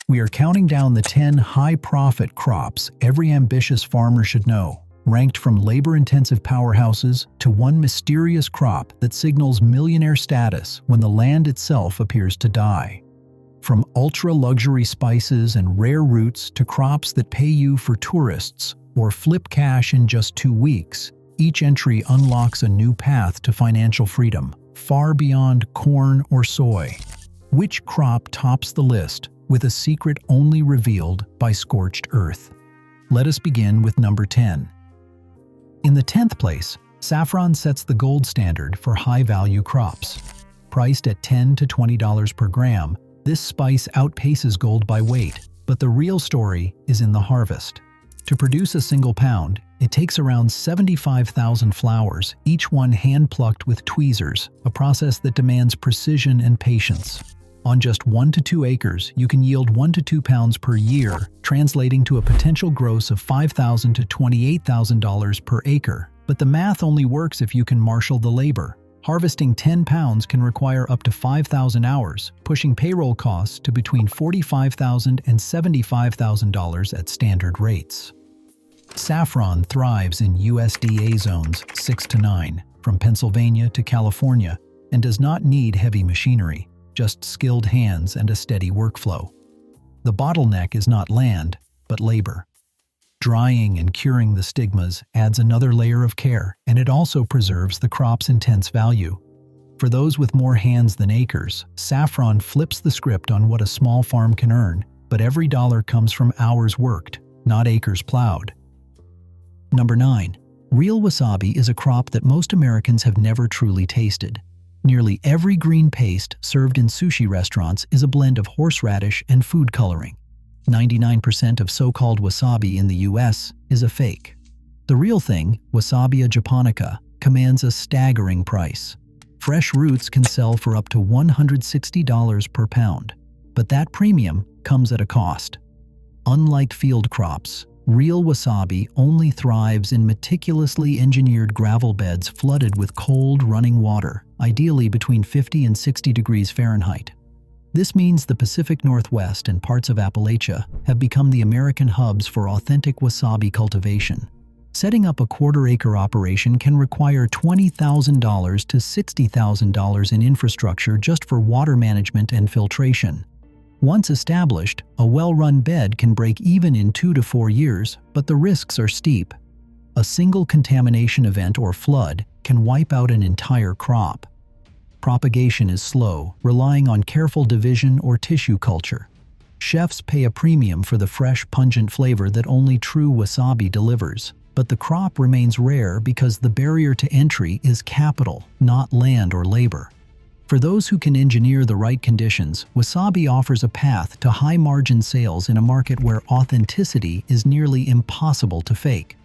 We are counting down the 10 high-profit crops every ambitious farmer should know, ranked from labor-intensive powerhouses to one mysterious crop that signals millionaire status when the land itself appears to die. From ultra-luxury spices and rare roots to crops that pay you for tourists or flip cash in just 2 weeks, each entry unlocks a new path to financial freedom, far beyond corn or soy. Which crop tops the list, with a secret only revealed by scorched earth? Let us begin with number 10. In the 10th place, saffron sets the gold standard for high-value crops. Priced at $10 to $20 per gram, this spice outpaces gold by weight, but the real story is in the harvest. To produce a single pound, it takes around 75,000 flowers, each one hand-plucked with tweezers, a process that demands precision and patience. On just 1 to 2 acres, you can yield 1 to 2 pounds per year, translating to a potential gross of $5,000 to $28,000 per acre. But the math only works if you can marshal the labor. Harvesting 10 pounds can require up to 5,000 hours, pushing payroll costs to between $45,000 and $75,000 at standard rates. Saffron thrives in USDA zones 6 to 9, from Pennsylvania to California, and does not need heavy machinery, just skilled hands and a steady workflow. The bottleneck is not land, but labor. Drying and curing the stigmas adds another layer of care, and it also preserves the crop's intense value. For those with more hands than acres, saffron flips the script on what a small farm can earn, but every dollar comes from hours worked, not acres plowed. Number 9. Real wasabi is a crop that most Americans have never truly tasted. Nearly every green paste served in sushi restaurants is a blend of horseradish and food coloring. 99% of so-called wasabi in the US is a fake. The real thing, Wasabi japonica, commands a staggering price. Fresh roots can sell for up to $160 per pound, but that premium comes at a cost. Unlike field crops, real wasabi only thrives in meticulously engineered gravel beds flooded with cold, running water, ideally between 50 and 60 degrees Fahrenheit. This means the Pacific Northwest and parts of Appalachia have become the American hubs for authentic wasabi cultivation. Setting up a quarter-acre operation can require $20,000 to $60,000 in infrastructure just for water management and filtration. Once established, a well-run bed can break even in 2 to 4 years, but the risks are steep. A single contamination event or flood can wipe out an entire crop. Propagation is slow, relying on careful division or tissue culture. Chefs pay a premium for the fresh, pungent flavor that only true wasabi delivers, but the crop remains rare because the barrier to entry is capital, not land or labor. For those who can engineer the right conditions, wasabi offers a path to high-margin sales in a market where authenticity is nearly impossible to fake.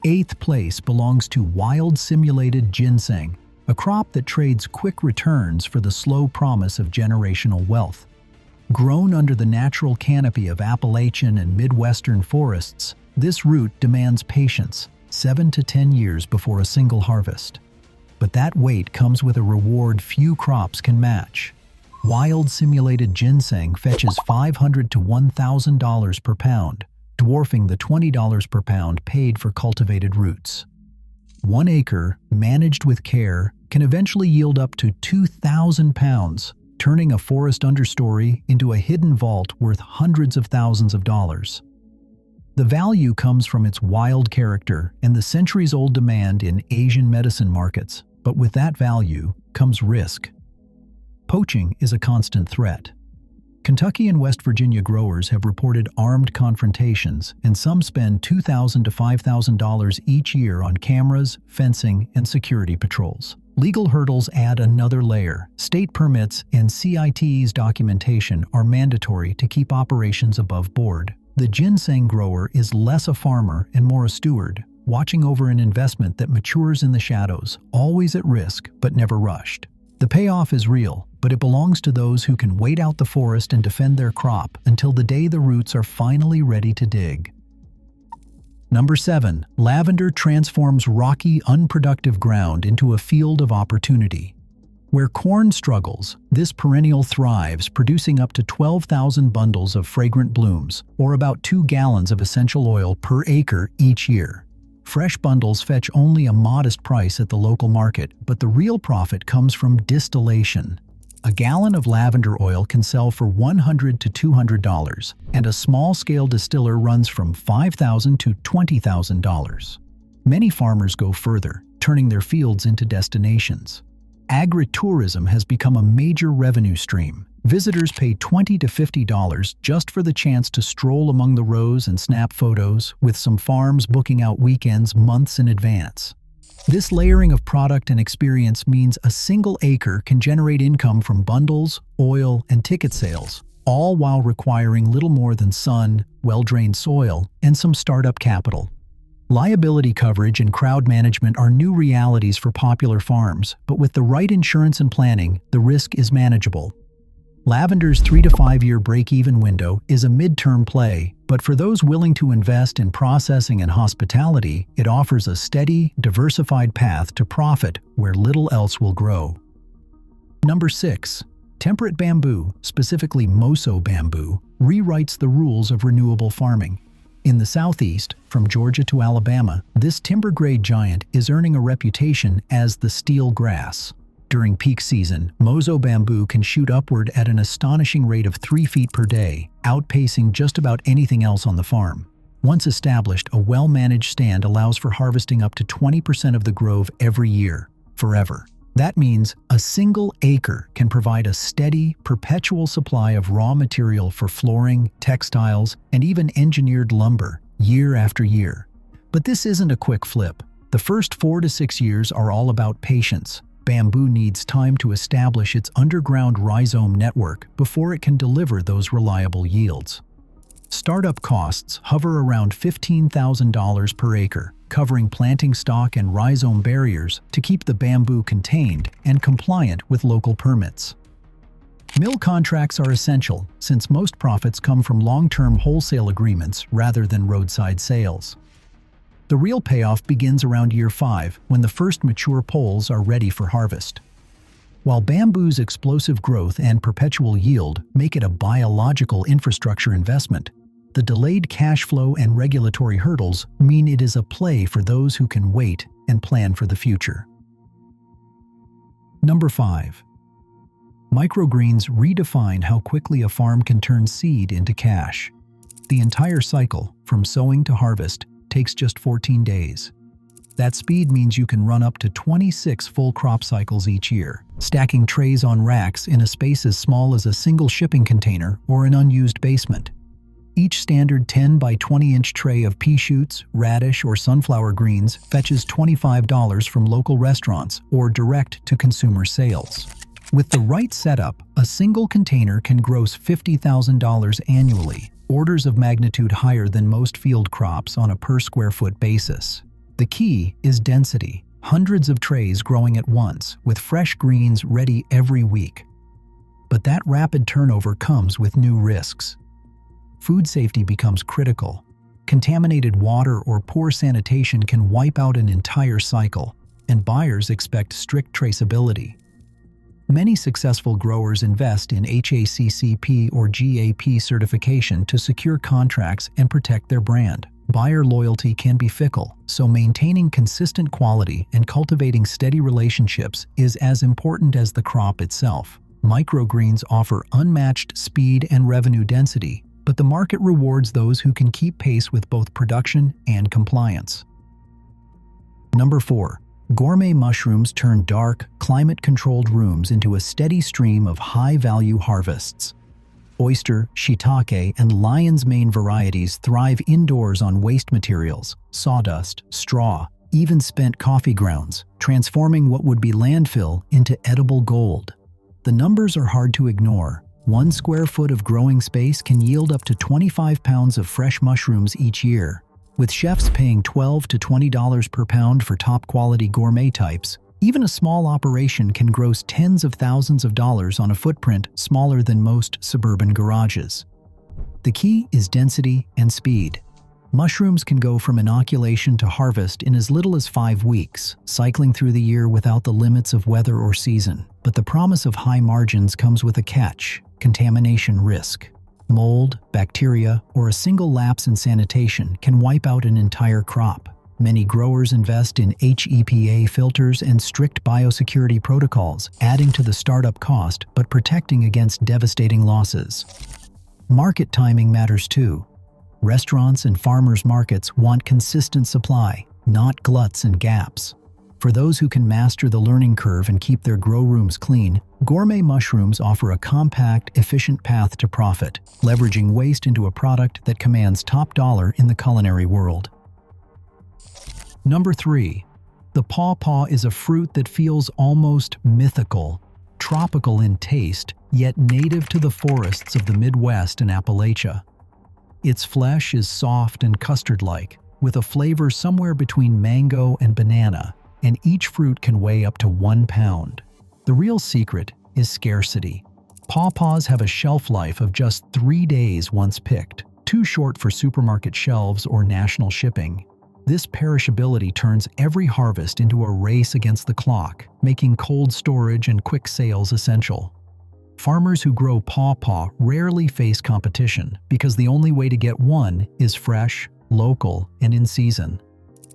8th place belongs to wild simulated ginseng, a crop that trades quick returns for the slow promise of generational wealth. Grown under the natural canopy of Appalachian and Midwestern forests, this root demands patience, 7 to 10 years before a single harvest. But that wait comes with a reward few crops can match. Wild simulated ginseng fetches $500 to $1,000 per pound, dwarfing the $20 per pound paid for cultivated roots. 1 acre, managed with care, can eventually yield up to 2,000 pounds, turning a forest understory into a hidden vault worth hundreds of thousands of dollars. The value comes from its wild character and the centuries-old demand in Asian medicine markets, but with that value comes risk. Poaching is a constant threat. Kentucky and West Virginia growers have reported armed confrontations, and some spend $2,000 to $5,000 each year on cameras, fencing, and security patrols. Legal hurdles add another layer. State permits and CITES documentation are mandatory to keep operations above board. The ginseng grower is less a farmer and more a steward, watching over an investment that matures in the shadows, always at risk but never rushed. The payoff is real, but it belongs to those who can wait out the forest and defend their crop until the day the roots are finally ready to dig. Number 7. Lavender transforms rocky, unproductive ground into a field of opportunity. Where corn struggles, this perennial thrives, producing up to 12,000 bundles of fragrant blooms, or about 2 gallons of essential oil per acre each year. Fresh bundles fetch only a modest price at the local market, but the real profit comes from distillation. A gallon of lavender oil can sell for $100 to $200, and a small-scale distiller runs from $5,000 to $20,000. Many farmers go further, turning their fields into destinations. Agritourism has become a major revenue stream. Visitors pay $20 to $50 just for the chance to stroll among the rows and snap photos, with some farms booking out weekends months in advance. This layering of product and experience means a single acre can generate income from bundles, oil, and ticket sales, all while requiring little more than sun, well-drained soil, and some startup capital. Liability coverage and crowd management are new realities for popular farms, but with the right insurance and planning, the risk is manageable. Lavender's 3 to 5 year break-even window is a midterm play, but for those willing to invest in processing and hospitality, it offers a steady, diversified path to profit where little else will grow. Number 6. Temperate bamboo, specifically Moso bamboo, rewrites the rules of renewable farming. In the southeast, from Georgia to Alabama, this timber-grade giant is earning a reputation as the steel grass. During peak season, Moso bamboo can shoot upward at an astonishing rate of 3 feet per day, outpacing just about anything else on the farm. Once established, a well-managed stand allows for harvesting up to 20% of the grove every year, forever. That means a single acre can provide a steady, perpetual supply of raw material for flooring, textiles, and even engineered lumber, year after year. But this isn't a quick flip. The first 4 to 6 years are all about patience. Bamboo needs time to establish its underground rhizome network before it can deliver those reliable yields. Startup costs hover around $15,000 per acre, covering planting stock and rhizome barriers to keep the bamboo contained and compliant with local permits. Mill contracts are essential, since most profits come from long-term wholesale agreements rather than roadside sales. The real payoff begins around year 5, when the first mature poles are ready for harvest. While bamboo's explosive growth and perpetual yield make it a biological infrastructure investment, the delayed cash flow and regulatory hurdles mean it is a play for those who can wait and plan for the future. Number 5. Microgreens redefine how quickly a farm can turn seed into cash. The entire cycle, from sowing to harvest, takes just 14 days. That speed means you can run up to 26 full crop cycles each year, stacking trays on racks in a space as small as a single shipping container or an unused basement. Each standard 10 by 20-inch tray of pea shoots, radish, or sunflower greens fetches $25 from local restaurants or direct-to-consumer sales. With the right setup, a single container can gross $50,000 annually, orders of magnitude higher than most field crops on a per-square-foot basis. The key is density, hundreds of trays growing at once, with fresh greens ready every week. But that rapid turnover comes with new risks. Food safety becomes critical. Contaminated water or poor sanitation can wipe out an entire cycle, and buyers expect strict traceability. Many successful growers invest in HACCP or GAP certification to secure contracts and protect their brand. Buyer loyalty can be fickle, so maintaining consistent quality and cultivating steady relationships is as important as the crop itself. Microgreens offer unmatched speed and revenue density, but the market rewards those who can keep pace with both production and compliance. Number 4. Gourmet mushrooms turn dark, climate-controlled rooms into a steady stream of high-value harvests. Oyster, shiitake, and lion's mane varieties thrive indoors on waste materials, sawdust, straw, even spent coffee grounds, transforming what would be landfill into edible gold. The numbers are hard to ignore. 1 square foot of growing space can yield up to 25 pounds of fresh mushrooms each year. With chefs paying $12 to $20 per pound for top-quality gourmet types, even a small operation can gross tens of thousands of dollars on a footprint smaller than most suburban garages. The key is density and speed. Mushrooms can go from inoculation to harvest in as little as 5 weeks, cycling through the year without the limits of weather or season. But the promise of high margins comes with a catch: contamination risk. Mold, bacteria, or a single lapse in sanitation can wipe out an entire crop. Many growers invest in HEPA filters and strict biosecurity protocols, adding to the startup cost but protecting against devastating losses. Market timing matters too. Restaurants and farmers markets want consistent supply, not gluts and gaps. For those who can master the learning curve and keep their grow rooms clean, gourmet mushrooms offer a compact, efficient path to profit, leveraging waste into a product that commands top dollar in the culinary world. Number 3. The pawpaw is a fruit that feels almost mythical, tropical in taste, yet native to the forests of the Midwest and Appalachia. Its flesh is soft and custard-like, with a flavor somewhere between mango and banana, and each fruit can weigh up to 1 pound. The real secret is scarcity. Pawpaws have a shelf life of just 3 days once picked, too short for supermarket shelves or national shipping. This perishability turns every harvest into a race against the clock, making cold storage and quick sales essential. Farmers who grow pawpaw rarely face competition because the only way to get one is fresh, local, and in season.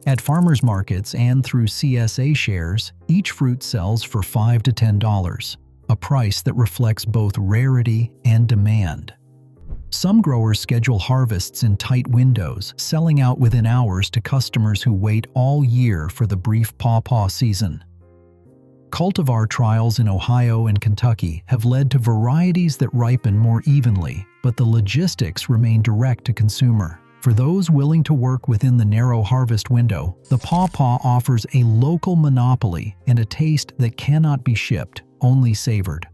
At farmers markets and through CSA shares, each fruit sells for $5 to $10, a price that reflects both rarity and demand. Some growers schedule harvests in tight windows, selling out within hours to customers who wait all year for the brief pawpaw season. Cultivar trials in Ohio and Kentucky have led to varieties that ripen more evenly, but the logistics remain direct to consumer. For those willing to work within the narrow harvest window, the pawpaw offers a local monopoly and a taste that cannot be shipped, only savored.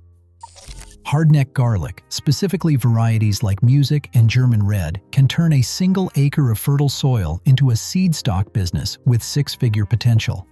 Hardneck garlic, specifically varieties like Music and German Red, can turn a single acre of fertile soil into a seed stock business with 6-figure potential.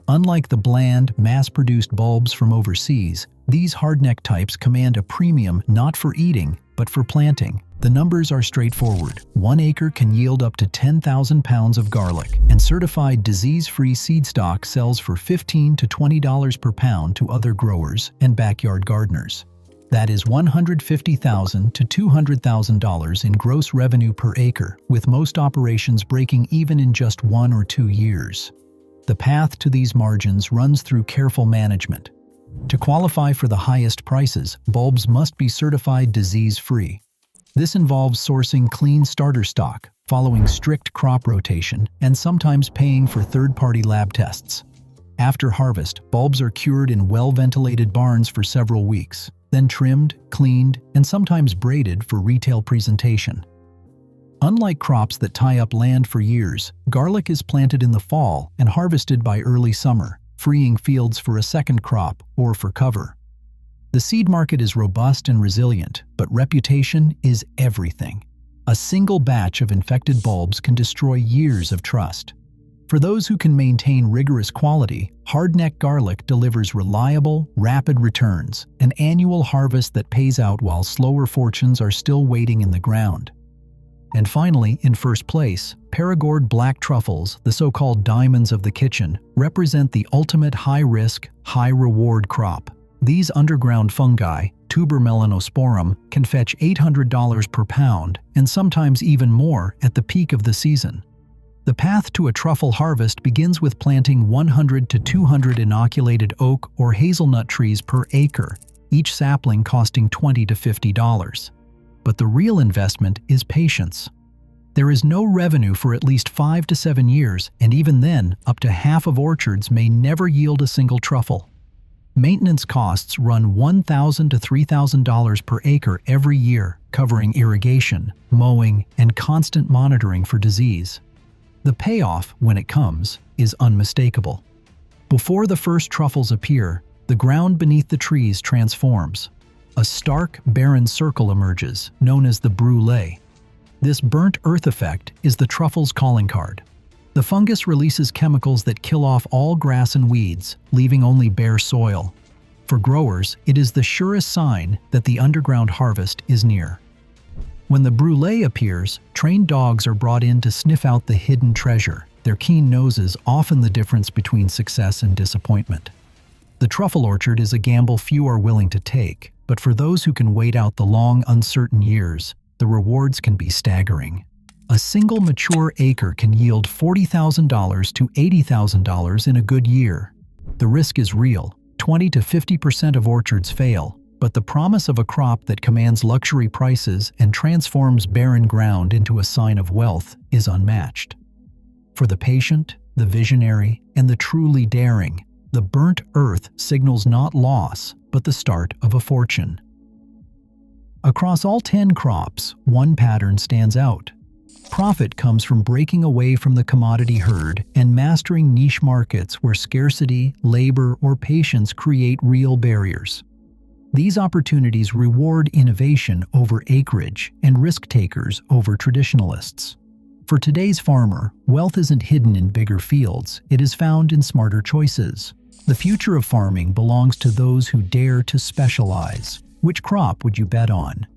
Unlike the bland, mass-produced bulbs from overseas, these hardneck types command a premium not for eating, but for planting. The numbers are straightforward. 1 acre can yield up to 10,000 pounds of garlic, and certified disease-free seed stock sells for $15 to $20 per pound to other growers and backyard gardeners. That is $150,000 to $200,000 in gross revenue per acre, with most operations breaking even in just 1 or 2 years. The path to these margins runs through careful management. To qualify for the highest prices, bulbs must be certified disease-free. This involves sourcing clean starter stock, following strict crop rotation, and sometimes paying for third-party lab tests. After harvest, bulbs are cured in well-ventilated barns for several weeks, then trimmed, cleaned, and sometimes braided for retail presentation. Unlike crops that tie up land for years, garlic is planted in the fall and harvested by early summer, freeing fields for a second crop or for cover. The seed market is robust and resilient, but reputation is everything. A single batch of infected bulbs can destroy years of trust. For those who can maintain rigorous quality, hardneck garlic delivers reliable, rapid returns, an annual harvest that pays out while slower fortunes are still waiting in the ground. And finally, in first place, Perigord black truffles, the so-called diamonds of the kitchen, represent the ultimate high-risk, high-reward crop. These underground fungi, Tuber melanosporum, can fetch $800 per pound, and sometimes even more at the peak of the season. The path to a truffle harvest begins with planting 100 to 200 inoculated oak or hazelnut trees per acre, each sapling costing $20 to $50. But the real investment is patience. There is no revenue for at least 5 to 7 years, and even then, up to half of orchards may never yield a single truffle. Maintenance costs run $1,000 to $3,000 per acre every year, covering irrigation, mowing, and constant monitoring for disease. The payoff, when it comes, is unmistakable. Before the first truffles appear, the ground beneath the trees transforms. A stark, barren circle emerges, known as the brûlée. This burnt earth effect is the truffle's calling card. The fungus releases chemicals that kill off all grass and weeds, leaving only bare soil. For growers, it is the surest sign that the underground harvest is near. When the brulee appears, trained dogs are brought in to sniff out the hidden treasure, their keen noses often the difference between success and disappointment. The truffle orchard is a gamble few are willing to take, but for those who can wait out the long, uncertain years, the rewards can be staggering. A single mature acre can yield $40,000 to $80,000 in a good year. The risk is real. 20 to 50% of orchards fail, but the promise of a crop that commands luxury prices and transforms barren ground into a sign of wealth is unmatched. For the patient, the visionary, and the truly daring, the burnt earth signals not loss, but the start of a fortune. Across all 10 crops, one pattern stands out. Profit comes from breaking away from the commodity herd and mastering niche markets where scarcity, labor, or patience create real barriers. These opportunities reward innovation over acreage and risk-takers over traditionalists. For today's farmer, wealth isn't hidden in bigger fields, it is found in smarter choices. The future of farming belongs to those who dare to specialize. Which crop would you bet on?